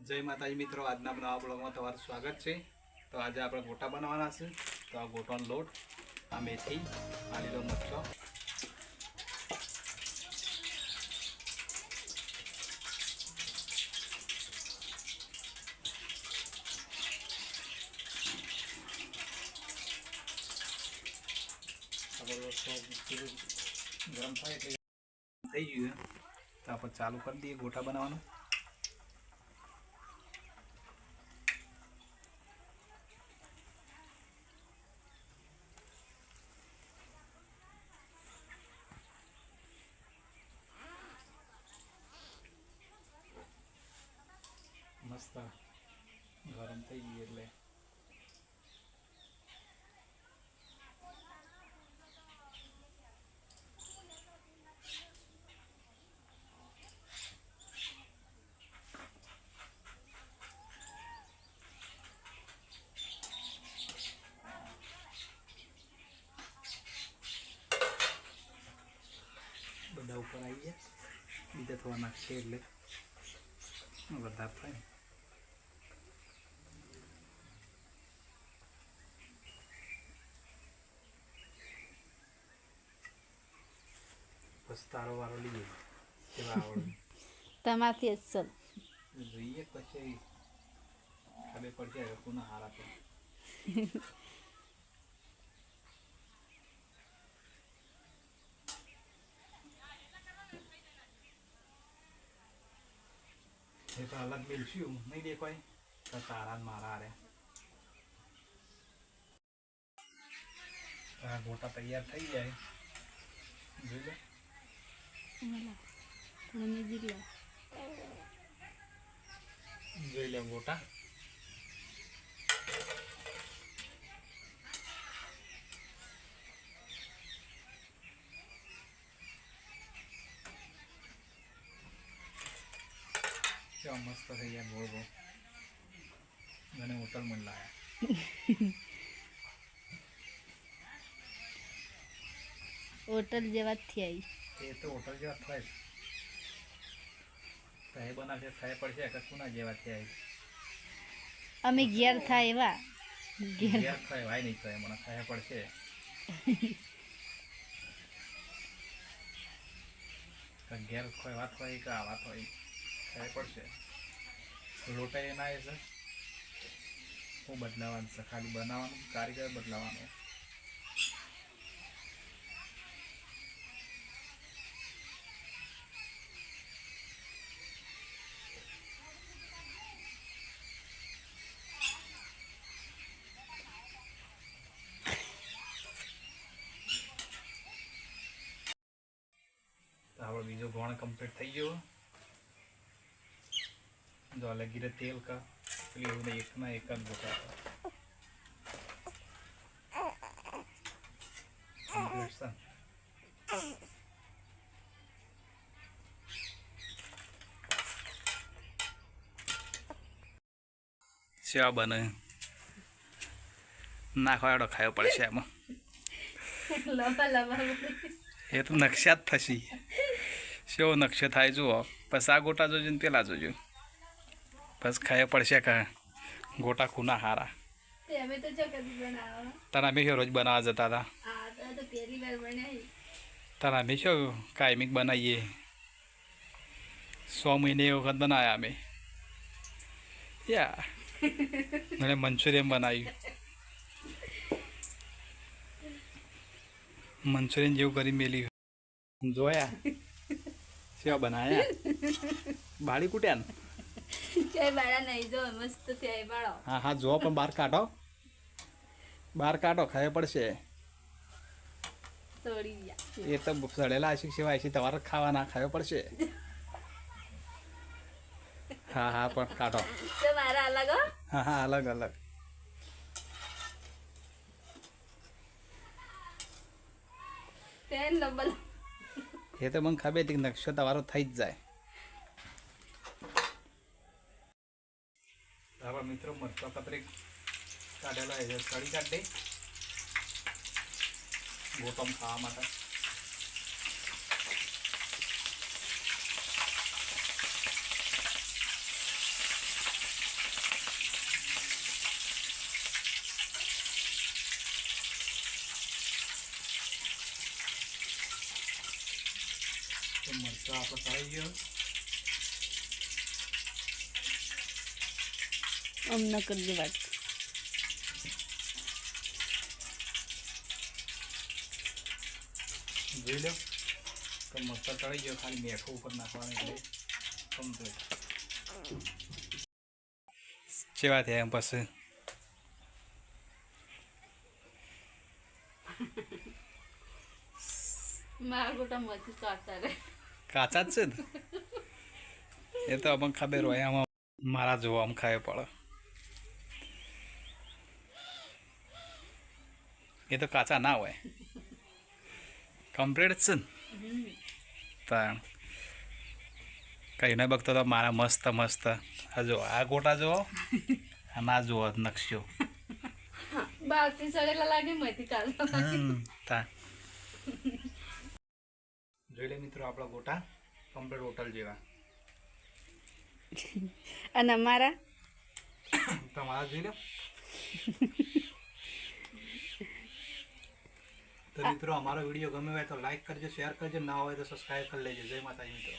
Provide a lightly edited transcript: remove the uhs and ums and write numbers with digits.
જય માતાજી મિત્રો, આજના નવા બ્લોગમાં તમારું સ્વાગત છે। તો આજે આપણે ગોટા બનાવવાના છે। તો આ ગોટાનો લોટ, આ મેથી, આ લીલો મરચો, ગરમ થાય એટલે થઈ ગયું તો આપણે ચાલુ કરી દઈએ ગોટા બનાવવાનું। મસ્ત ગરમ થઈ ગયું એટલે બધા ઉપર આવી ગયા, બીજા થોડા નાખશે એટલે વધારે થાય। બસ તારો વારો લઈએ કેવા આવડે તમારથી અસલ જોઈએ પછી ખબર પડશે કોના હારા તો। એ તો અલગ મિલશું નહીં દેખાય તો તારા ને મારા રે। આ ગોટા તૈયાર થઈ જાય, જોઈ લે જોઈ લે ગોટા क्या मस्त है यार। गो गो मैंने होटल में लाया હોટલ જેવા જ થયા। ये तो होटल जेवा થાય થાય બના છે થાય પડશે કે કોના જેવા થાય અમે ઘેર થાય એવા ઘેર થાય ભાઈ નહીં થાય મને થાય પડશે કે ઘેર કોઈ વાત હોય કે આ વાત હોય થાય પડશે। લોટા એના એ છે હું બદલાવાનું છે, ખાલી બનાવવાનું કારીગર બદલાવાનો। આપણો બીજો ગોણ કમ્પ્લીટ થઈ ગયો। જો લગી રહે તેલ का इसलिए उन्हें एक ना एक गोटा क्या बने ना खाओ खायो પડશે એમાં લબા લબા એ તો નકશા જ થશી શો નકશો થાય જુઓ બસ આ ગોટા જોજો ને પેલા જોજો બસ ખાય પડશે કે ગોટા ખૂના હારા। તે અમે તો ચકતી બનાવો તારા અમે રોજ બનાવવા જતા હતા। આ તો પહેલી વાર બનાવી તારા અમે શું કાયમિક બનાવીએ 100 મહિને વખત બનાવ્યા અમે યા मैंने मंचूरियन बनाई मंचूरियन जो करी मेली जोया क्या बनाया बाड़ी कुट्या ચાય બાળા નહીં જો મસ્ત ચાય બાળો हाँ हाँ जो पण बार काटो खाए પડશે તોડી ગયા એ તો સડેલા આશિક સિવાય છે તમારે ખાવાના ખાયો પડશે। हाँ हाँ પણ કાટો તો મારા અલગ હો हाँ हाँ अलग अलग પેન લંબલ એ તો મને ખબર હતી કે નકશો તમારો થઈ જ જાય। આપણા મિત્રો મરચા પત્રી કાઢેલા છે સળી કાઢ દે ગોટમ ખાવા માટે। તો આપણો તળાઈ ગયો. આમ ન કરજો વાત. જોઈ લો તો મસ્ત તળાઈ ગયો. ખાલી મેઠું ઉપર નાખવાનું એટલે કમ્પ્લીટ. કેવા થયા એમ પછી મારા ગોટા મથી કાચા રે. કાચા જ છે ને એ તો આપણને ખબર હોય. આમાં મારા જોવા આમ ખાવે પડે. એ તો કાચા ના હોય, કમ્પ્લીટ જ છે ને. તાણ કઈ નહીં બગતો તો મારા મસ્ત મસ્ત. આ જો આ ગોટા જુઓ અને આ જુઓ નકશો. બારથી સડેલા લાગે મથી કાચા લાગે. તાણ જોઈ લે મિત્રો આપણા ગોટા કમ્પ્લીટ હોટલ જેવા. અને અમારા તમારા જોઈ લો. તો મિત્રો અમારો વિડીયો ગમે હોય તો લાઈક કરજો, શેર કરજો, ના હોય તો સબસ્ક્રાઈબ કરી લેજો. જય માતાજી મિત્રો.